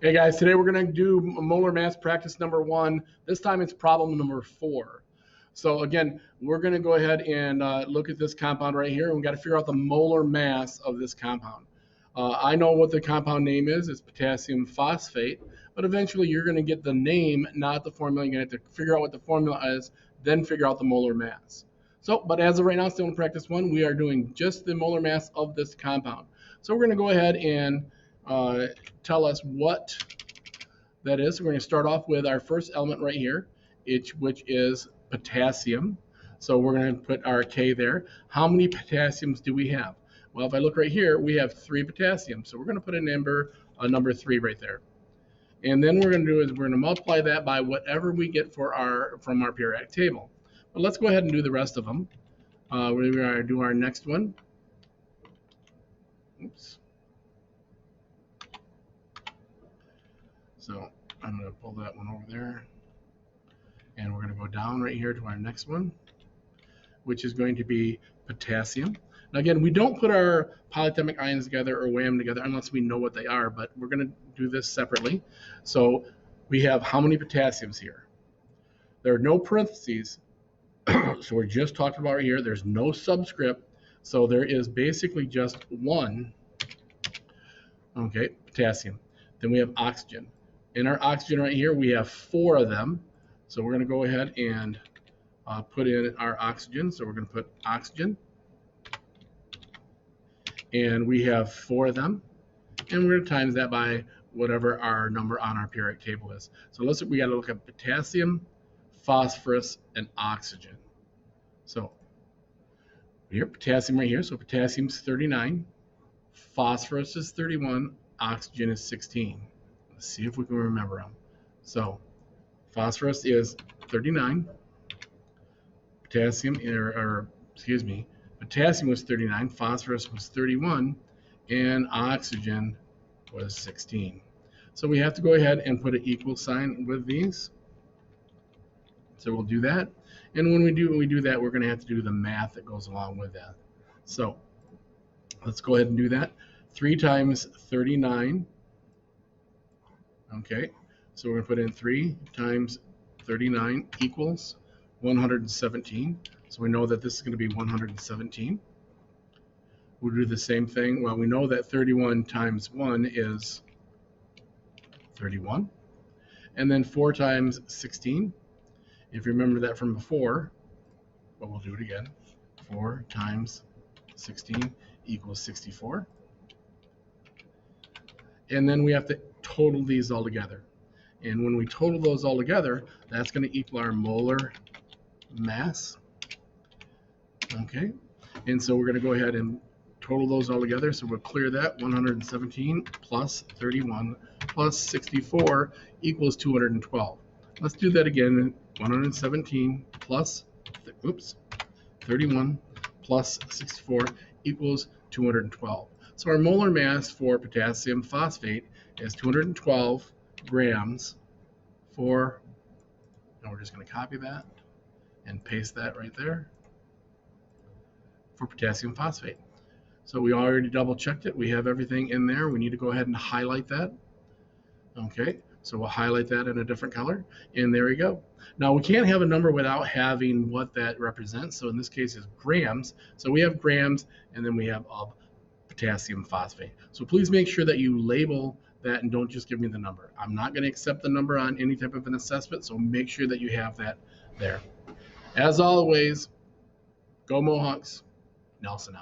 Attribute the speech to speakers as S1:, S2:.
S1: Hey guys, today we're going to do molar mass practice number 1. This time it's problem number 4. So again, we're going to go ahead and look at this compound right here, and we've got to figure out the molar mass of this compound. I know what the compound name is. It's potassium phosphate, but eventually you're going to get the name, not the formula. You're going to have to figure out what the formula is, then figure out the molar mass. So, but as of right now, still in practice 1, we are doing just the molar mass of this compound. So we're going to go ahead and tell us what that is. So we're going to start off with our first element right here, which is potassium. So we're going to put our K there. How many potassiums do we have? Well, if I look right here, we have 3 potassiums. So we're going to put a number 3 right there. And then what we're going to do is we're going to multiply that by whatever we get from our periodic table. But let's go ahead and do the rest of them. We're going to do our next one. Oops. So I'm going to pull that one over there, and we're going to go down right here to our next one, which is going to be potassium. Now again, we don't put our polyatomic ions together or weigh them together unless we know what they are, but we're going to do this separately. So we have how many potassiums here? There are no parentheses, so we're just talking about right here. There's no subscript, so there is basically just one, okay, potassium. Then we have oxygen. In our oxygen right here, we have 4 of them. So we're going to go ahead and put in our oxygen. So we're going to put oxygen. And we have 4 of them. And we're going to times that by whatever our number on our periodic table is. So we got to look at potassium, phosphorus, and oxygen. So here, potassium right here. So potassium is 39. Phosphorus is 31. Oxygen is 16. Let's see if we can remember them. So phosphorus is 39. Potassium was 39, phosphorus was 31, and oxygen was 16. So we have to go ahead and put an equal sign with these. So we'll do that. And when we do that, we're going to have to do the math that goes along with that. So let's go ahead and do that. 3 times 39. Okay, so we're going to put in 3 times 39 equals 117. So we know that this is going to be 117. We'll do the same thing. Well, we know that 31 times 1 is 31. And then 4 times 16. If you remember that from before, but we'll do it again. 4 times 16 equals 64. And then we have to total these all together. And when we total those all together, that's going to equal our molar mass. Okay, and so we're going to go ahead and total those all together. So we'll clear that. 117 plus 31 plus 64 equals 212. Let's do that again. 117 plus 31 plus 64 equals 212. So our molar mass for potassium phosphate is 212 grams and we're just going to copy that and paste that right there for potassium phosphate. So we already double checked it. We have everything in there. We need to go ahead and highlight that. Okay, so we'll highlight that in a different color, and there we go. Now we can't have a number without having what that represents. So in this case is grams. So we have grams, and then we have potassium phosphate. So please make sure that you label that and don't just give me the number. I'm not going to accept the number on any type of an assessment, so make sure that you have that there. As always, go Mohawks. Nelson out.